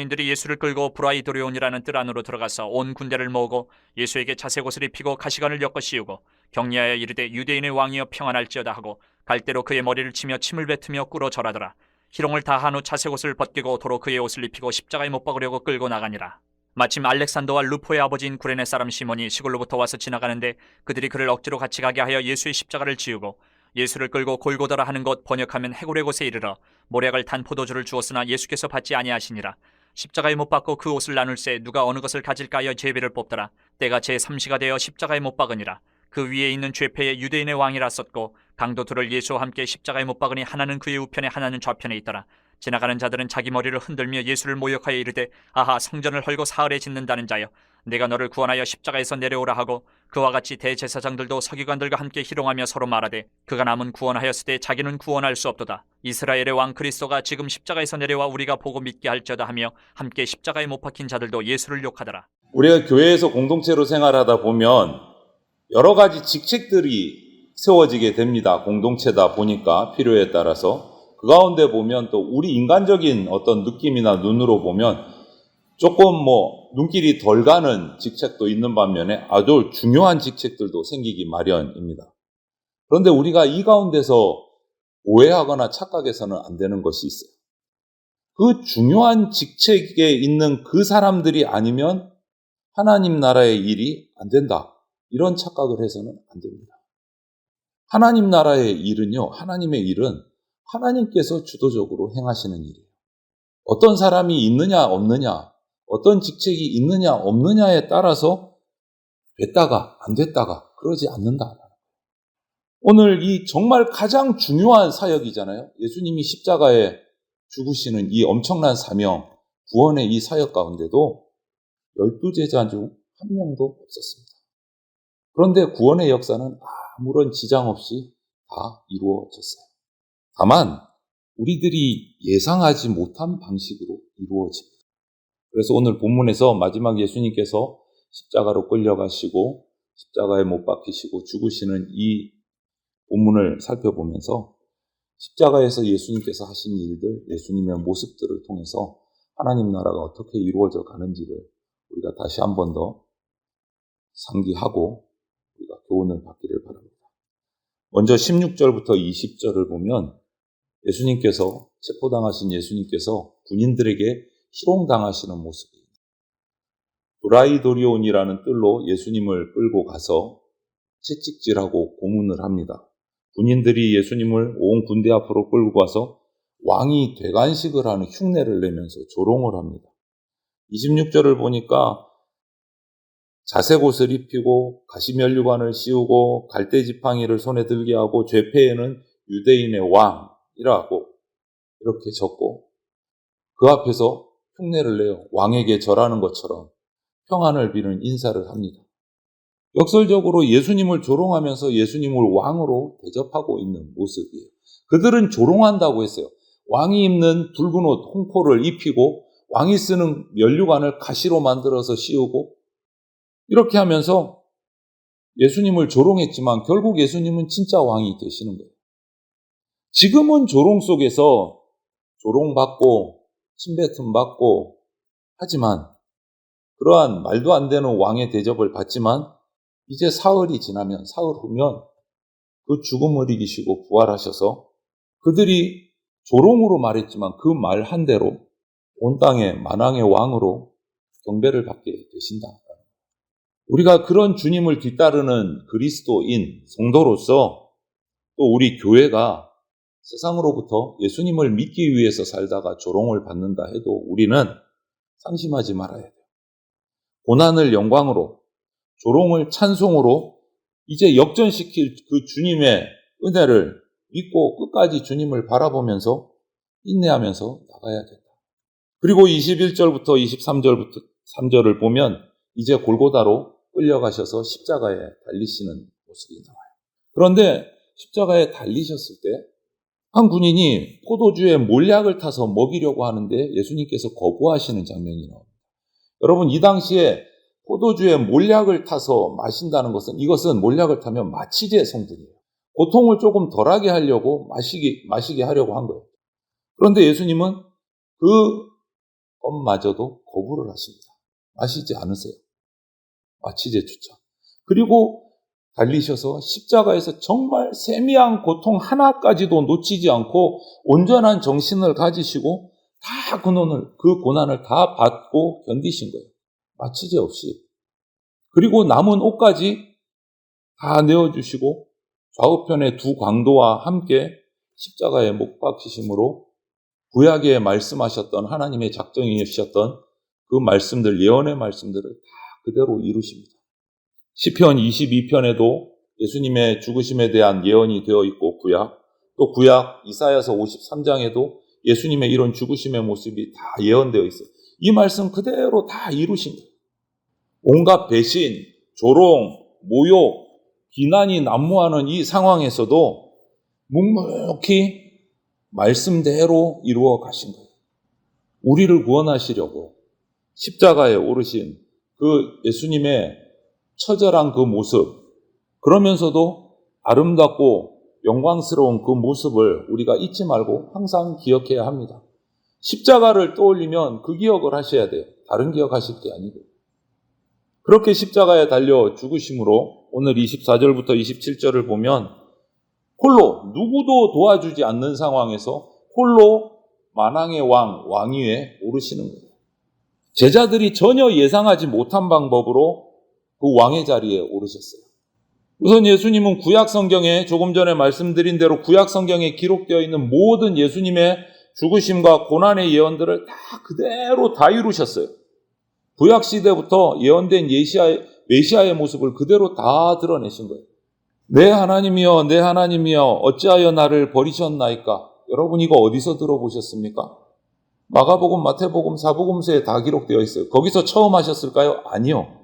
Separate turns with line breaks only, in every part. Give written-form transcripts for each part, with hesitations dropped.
군인들이 예수를 끌고 브라이도리온이라는 뜰 안으로 들어가서 온 군대를 모으고 예수에게 자색옷을 입히고 가시관을 엮어 씌우고 격려하여 이르되 유대인의 왕이여 평안할지어다 하고 갈대로 그의 머리를 치며 침을 뱉으며 꿇어 절하더라. 희롱을 다한 후 자색옷을 벗기고 도로 그의 옷을 입히고 십자가에 못 박으려고 끌고 나가니라. 마침 알렉산더와 루포의 아버지인 구레네 사람 시몬이 시골로부터 와서 지나가는데 그들이 그를 억지로 같이 가게 하여 예수의 십자가를 지우고 예수를 끌고 골고다라 하는 곳, 번역하면 해골의 곳에 이르러 모략을 탄 포도주를 주었으나 예수께서 받지 아니하시니라. 십자가에 못 박고 그 옷을 나눌새 누가 어느 것을 가질까 하여 제비를 뽑더라. 때가 제3시가 되어 십자가에 못 박으니라. 그 위에 있는 죄패에 유대인의 왕이라 썼고 강도 둘을 예수와 함께 십자가에 못 박으니 하나는 그의 우편에 하나는 좌편에 있더라. 지나가는 자들은 자기 머리를 흔들며 예수를 모욕하여 이르되 아하, 성전을 헐고 사흘에 짓는다는 자여, 내가 너를 구원하여 십자가에서 내려오라 하고 그와 같이 대제사장들도 서기관들과 함께 희롱하며 서로 말하되 그가 남은 구원하였으되 자기는 구원할 수 없도다. 이스라엘의 왕 그리스도가 지금 십자가에서 내려와 우리가 보고 믿게 할지어다 하며 함께 십자가에 못 박힌 자들도 예수를 욕하더라.
우리가 교회에서 공동체로 생활하다 보면 여러 가지 직책들이 세워지게 됩니다. 공동체다 보니까 필요에 따라서. 그 가운데 보면 또 우리 인간적인 어떤 느낌이나 눈으로 보면 조금 눈길이 덜 가는 직책도 있는 반면에 아주 중요한 직책들도 생기기 마련입니다. 그런데 우리가 이 가운데서 오해하거나 착각해서는 안 되는 것이 있어요. 그 중요한 직책에 있는 그 사람들이 아니면 하나님 나라의 일이 안 된다. 이런 착각을 해서는 안 됩니다. 하나님 나라의 일은요, 하나님의 일은 하나님께서 주도적으로 행하시는 일이에요. 어떤 사람이 있느냐 없느냐, 어떤 직책이 있느냐 없느냐에 따라서 됐다가 안 됐다가 그러지 않는다. 오늘 이 정말 가장 중요한 사역이잖아요. 예수님이 십자가에 죽으시는 이 엄청난 사명, 구원의 이 사역 가운데도 12제자 중 한 명도 없었습니다. 그런데 구원의 역사는 아무런 지장 없이 다 이루어졌어요. 다만 우리들이 예상하지 못한 방식으로 이루어집니다. 그래서 오늘 본문에서 마지막 예수님께서 십자가로 끌려가시고 십자가에 못 박히시고 죽으시는 이 본문을 살펴보면서 십자가에서 예수님께서 하신 일들, 예수님의 모습들을 통해서 하나님 나라가 어떻게 이루어져 가는지를 우리가 다시 한 번 더 상기하고 우리가 교훈을 받기를 바랍니다. 먼저 16절부터 20절을 보면 예수님께서, 체포당하신 예수님께서 군인들에게 희롱당하시는 모습이에요. 브라이도리온이라는 뜰로 예수님을 끌고 가서 채찍질하고 고문을 합니다. 군인들이 예수님을 온 군대 앞으로 끌고 가서 왕이 대관식을 하는 흉내를 내면서 조롱을 합니다. 26절을 보니까 자색옷을 입히고 가시면류관을 씌우고 갈대지팡이를 손에 들게 하고 죄패에는 유대인의 왕이라고 이렇게 적고 그 앞에서 흉내를 내요. 왕에게 절하는 것처럼 평안을 비는 인사를 합니다. 역설적으로 예수님을 조롱하면서 예수님을 왕으로 대접하고 있는 모습이에요. 그들은 조롱한다고 했어요. 왕이 입는 붉은 옷, 홍포를 입히고 왕이 쓰는 면류관을 가시로 만들어서 씌우고 이렇게 하면서 예수님을 조롱했지만 결국 예수님은 진짜 왕이 되시는 거예요. 지금은 조롱 속에서 조롱받고 침뱉음 받고 하지만 그러한 말도 안 되는 왕의 대접을 받지만 이제 사흘이 지나면 사흘 후면 그 죽음을 이기시고 부활하셔서 그들이 조롱으로 말했지만 그 말 한 대로 온 땅의 만왕의 왕으로 경배를 받게 되신다. 우리가 그런 주님을 뒤따르는 그리스도인 성도로서 또 우리 교회가 세상으로부터 예수님을 믿기 위해서 살다가 조롱을 받는다 해도 우리는 상심하지 말아야 돼요. 고난을 영광으로, 조롱을 찬송으로 이제 역전시킬 그 주님의 은혜를 믿고 끝까지 주님을 바라보면서 인내하면서 나가야 된다. 그리고 21절부터 23절부터 3절을 보면 이제 골고다로 끌려가셔서 십자가에 달리시는 모습이 나와요. 그런데 십자가에 달리셨을 때 한 군인이 포도주에 몰약을 타서 먹이려고 하는데 예수님께서 거부하시는 장면이 나옵니다. 여러분, 이 당시에 포도주에 몰약을 타서 마신다는 것은 이것은 몰약을 타면 마취제 성분이에요. 고통을 조금 덜하게 하려고 마시게 하려고 한 거예요. 그런데 예수님은 그 것마저도 거부를 하십니다. 마시지 않으세요. 마취제조차. 그리고 달리셔서 십자가에서 정말 세미한 고통 하나까지도 놓치지 않고 온전한 정신을 가지시고 다 그 고난을 다 받고 견디신 거예요. 마취제 없이. 그리고 남은 옷까지 다 내어주시고 좌우편의 두 강도와 함께 십자가에 못 박히심으로 구약에 말씀하셨던 하나님의 작정이셨던 그 말씀들, 예언의 말씀들을 다 그대로 이루십니다. 시편 22편에도 예수님의 죽으심에 대한 예언이 되어 있고 또 구약 이사야서 53장에도 예수님의 이런 죽으심의 모습이 다 예언되어 있어요. 이 말씀 그대로 다 이루신 거예요. 온갖 배신, 조롱, 모욕, 비난이 난무하는 이 상황에서도 묵묵히 말씀대로 이루어 가신 거예요. 우리를 구원하시려고 십자가에 오르신 그 예수님의 처절한 그 모습, 그러면서도 아름답고 영광스러운 그 모습을 우리가 잊지 말고 항상 기억해야 합니다. 십자가를 떠올리면 그 기억을 하셔야 돼요. 다른 기억하실 게 아니고. 그렇게 십자가에 달려 죽으심으로 오늘 24절부터 27절을 보면 홀로 누구도 도와주지 않는 상황에서 홀로 만왕의 왕위에 오르시는 거예요. 제자들이 전혀 예상하지 못한 방법으로 그 왕의 자리에 오르셨어요. 우선 예수님은 구약 성경에 조금 전에 말씀드린 대로 구약 성경에 기록되어 있는 모든 예수님의 죽으심과 고난의 예언들을 다 그대로 다 이루셨어요. 구약 시대부터 예언된 메시아의 모습을 그대로 다 드러내신 거예요. 내 하나님이여, 내 하나님이여, 어찌하여 나를 버리셨나이까? 여러분 이거 어디서 들어보셨습니까? 마가복음, 마태복음, 사복음서에 다 기록되어 있어요. 거기서 처음 하셨을까요? 아니요.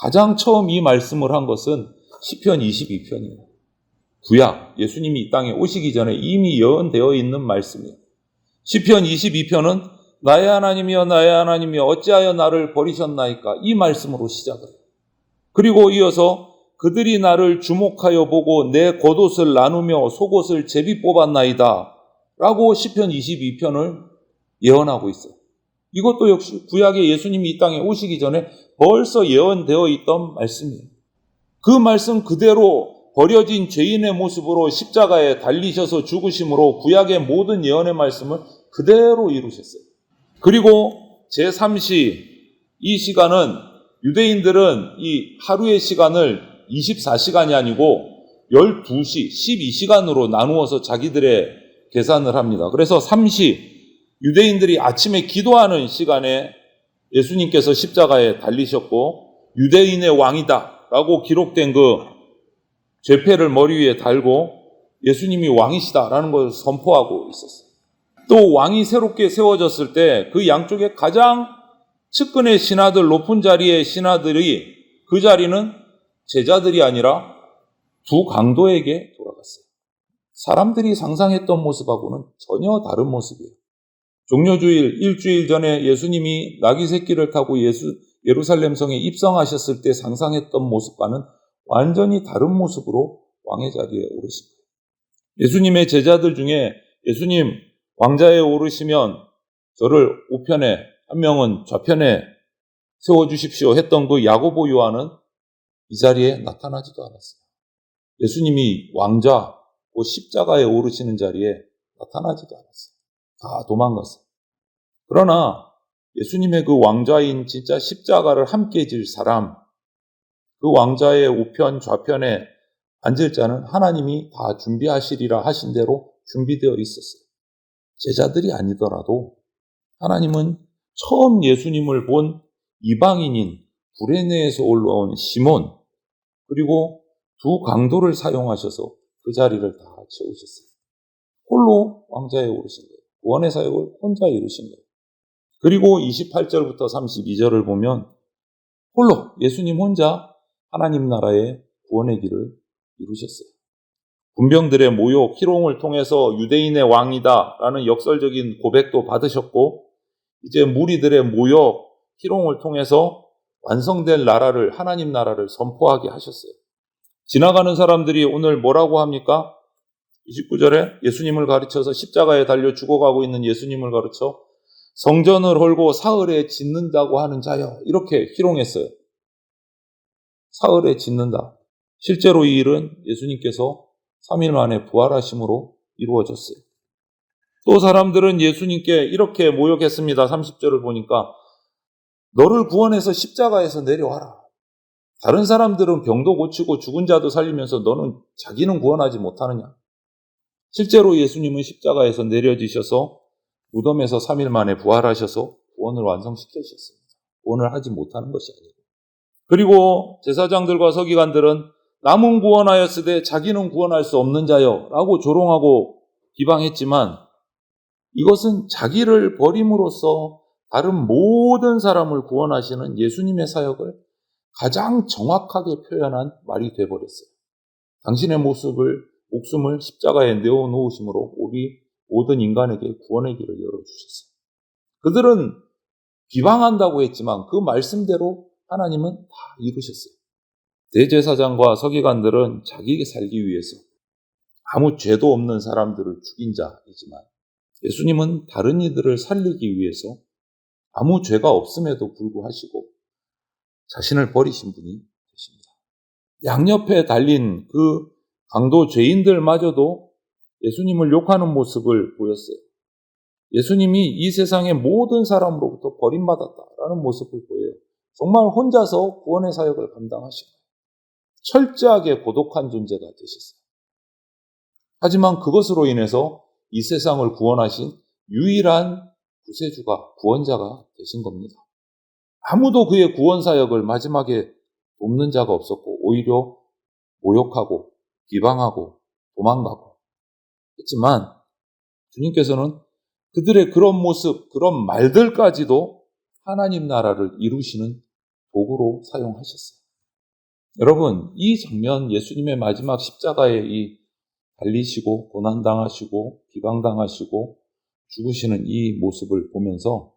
가장 처음 이 말씀을 한 것은 시편 22편이에요. 구약, 예수님이 이 땅에 오시기 전에 이미 예언되어 있는 말씀이에요. 시편 22편은 나의 하나님이여, 나의 하나님이여, 어찌하여 나를 버리셨나이까? 이 말씀으로 시작을 해요. 그리고 이어서 그들이 나를 주목하여 보고 내 겉옷을 나누며 속옷을 제비 뽑았나이다 라고 시편 22편을 예언하고 있어요. 이것도 역시 구약의 예수님이 이 땅에 오시기 전에 벌써 예언되어 있던 말씀이에요. 그 말씀 그대로 버려진 죄인의 모습으로 십자가에 달리셔서 죽으심으로 구약의 모든 예언의 말씀을 그대로 이루셨어요. 그리고 제3시, 이 시간은 유대인들은 이 하루의 시간을 24시간이 아니고 12시, 12시간으로 나누어서 자기들의 계산을 합니다. 그래서 3시, 유대인들이 아침에 기도하는 시간에 예수님께서 십자가에 달리셨고 유대인의 왕이다 라고 기록된 그 죄패를 머리 위에 달고 예수님이 왕이시다라는 것을 선포하고 있었어요. 또 왕이 새롭게 세워졌을 때 그 양쪽에 가장 측근의 신하들, 높은 자리의 신하들이 그 자리는 제자들이 아니라 두 강도에게 돌아갔어요. 사람들이 상상했던 모습하고는 전혀 다른 모습이에요. 종려주일, 일주일 전에 예수님이 나귀 새끼를 타고 예루살렘 성에 입성하셨을 때 상상했던 모습과는 완전히 다른 모습으로 왕의 자리에 오르신 거예요. 예수님의 제자들 중에 예수님 왕자에 오르시면 저를 우편에, 한 명은 좌편에 세워주십시오 했던 그 야고보 요한은 이 자리에 나타나지도 않았어요. 예수님이 왕자, 그 십자가에 오르시는 자리에 나타나지도 않았어요. 다 도망갔어요. 그러나 예수님의 그 왕좌인 진짜 십자가를 함께 질 사람, 그 왕좌의 우편 좌편에 앉을 자는 하나님이 다 준비하시리라 하신 대로 준비되어 있었어요. 제자들이 아니더라도 하나님은 처음 예수님을 본 이방인인 구레네에서 올라온 시몬, 그리고 두 강도를 사용하셔서 그 자리를 다 채우셨어요. 홀로 왕좌에 오르신 거예요. 구원의 사역을 혼자 이루신 거예요. 그리고 28절부터 32절을 보면 홀로 예수님 혼자 하나님 나라의 구원의 길을 이루셨어요. 군병들의 모욕, 희롱을 통해서 유대인의 왕이다라는 역설적인 고백도 받으셨고 이제 무리들의 모욕, 희롱을 통해서 완성될 나라를, 하나님 나라를 선포하게 하셨어요. 지나가는 사람들이 오늘 뭐라고 합니까? 29절에 예수님을 가르쳐서 십자가에 달려 죽어가고 있는 예수님을 가르쳐 성전을 헐고 사흘에 짓는다고 하는 자여. 이렇게 희롱했어요. 사흘에 짓는다. 실제로 이 일은 예수님께서 3일 만에 부활하심으로 이루어졌어요. 또 사람들은 예수님께 이렇게 모욕했습니다. 30절을 보니까 너를 구원해서 십자가에서 내려와라. 다른 사람들은 병도 고치고 죽은 자도 살리면서 너는 자기는 구원하지 못하느냐. 실제로 예수님은 십자가에서 내려지셔서 무덤에서 3일 만에 부활하셔서 구원을 완성시키셨습니다. 구원을 하지 못하는 것이 아니고. 그리고 제사장들과 서기관들은 남은 구원하였으되 자기는 구원할 수 없는 자여 라고 조롱하고 비방했지만 이것은 자기를 버림으로써 다른 모든 사람을 구원하시는 예수님의 사역을 가장 정확하게 표현한 말이 되어버렸어요. 당신의 목숨을 십자가에 내어놓으심으로 우리 모든 인간에게 구원의 길을 열어주셨어요. 그들은 비방한다고 했지만 그 말씀대로 하나님은 다 이루셨어요. 대제사장과 서기관들은 자기에게 살기 위해서 아무 죄도 없는 사람들을 죽인 자이지만 예수님은 다른 이들을 살리기 위해서 아무 죄가 없음에도 불구하시고 자신을 버리신 분이 되십니다. 양옆에 달린 그 강도 죄인들마저도 예수님을 욕하는 모습을 보였어요. 예수님이 이 세상의 모든 사람으로부터 버림받았다라는 모습을 보여요. 정말 혼자서 구원의 사역을 감당하시고 철저하게 고독한 존재가 되셨어요. 하지만 그것으로 인해서 이 세상을 구원하신 유일한 구세주가, 구원자가 되신 겁니다. 아무도 그의 구원 사역을 마지막에 돕는 자가 없었고 오히려 모욕하고 비방하고 도망가고 했지만 주님께서는 그들의 그런 모습, 그런 말들까지도 하나님 나라를 이루시는 도구로 사용하셨어요. 여러분, 이 장면, 예수님의 마지막 십자가에 이 달리시고 고난당하시고 비방당하시고 죽으시는 이 모습을 보면서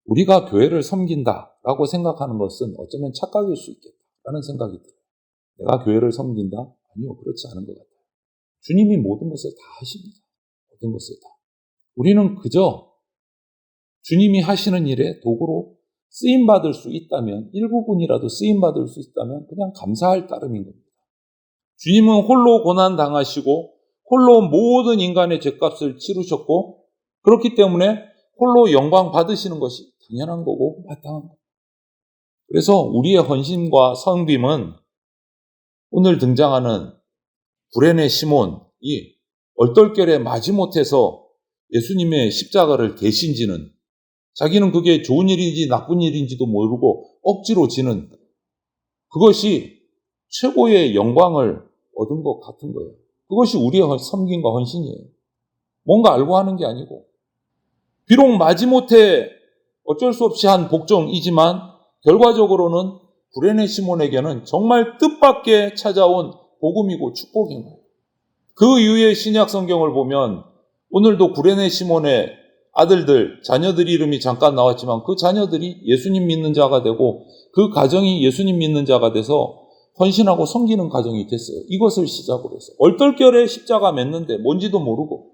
우리가 교회를 섬긴다라고 생각하는 것은 어쩌면 착각일 수 있겠다라는 생각이 들어요. 내가 교회를 섬긴다? 아니요, 그렇지 않은 것 같아요. 주님이 모든 것을 다 하십니다. 모든 것을 다. 우리는 그저 주님이 하시는 일에 도구로 쓰임받을 수 있다면, 일부분이라도 쓰임받을 수 있다면 그냥 감사할 따름인 겁니다. 주님은 홀로 고난당하시고 홀로 모든 인간의 죄값을 치르셨고 그렇기 때문에 홀로 영광 받으시는 것이 당연한 거고 마땅한 겁니다. 그래서 우리의 헌신과 섬김은 오늘 등장하는 구레네 시몬이 얼떨결에 마지못해서 예수님의 십자가를 대신 지는 자기는 그게 좋은 일인지 나쁜 일인지도 모르고 억지로 지는 그것이 최고의 영광을 얻은 것 같은 거예요. 그것이 우리의 섬김과 헌신이에요. 뭔가 알고 하는 게 아니고 비록 마지못해 어쩔 수 없이 한 복종이지만 결과적으로는 구레네 시몬에게는 정말 뜻밖의 찾아온 복음이고 축복인 거예요. 그 이후에 신약 성경을 보면 오늘도 구레네 시몬의 아들들, 자녀들 이름이 잠깐 나왔지만 그 자녀들이 예수님 믿는 자가 되고 그 가정이 예수님 믿는 자가 돼서 헌신하고 섬기는 가정이 됐어요. 이것을 시작으로 해서 얼떨결에 십자가 맸는데 뭔지도 모르고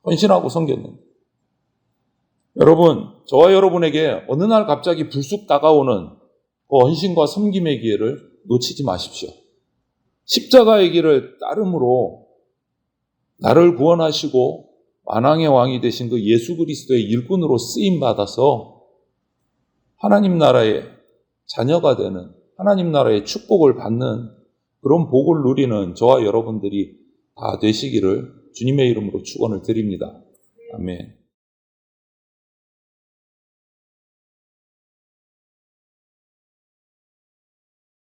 헌신하고 섬겼는데 여러분, 저와 여러분에게 어느 날 갑자기 불쑥 다가오는 그 헌신과 섬김의 기회를 놓치지 마십시오. 십자가의 길을 따름으로 나를 구원하시고 만왕의 왕이 되신 그 예수 그리스도의 일꾼으로 쓰임받아서 하나님 나라의 자녀가 되는 하나님 나라의 축복을 받는 그런 복을 누리는 저와 여러분들이 다 되시기를 주님의 이름으로 축원을 드립니다. 아멘.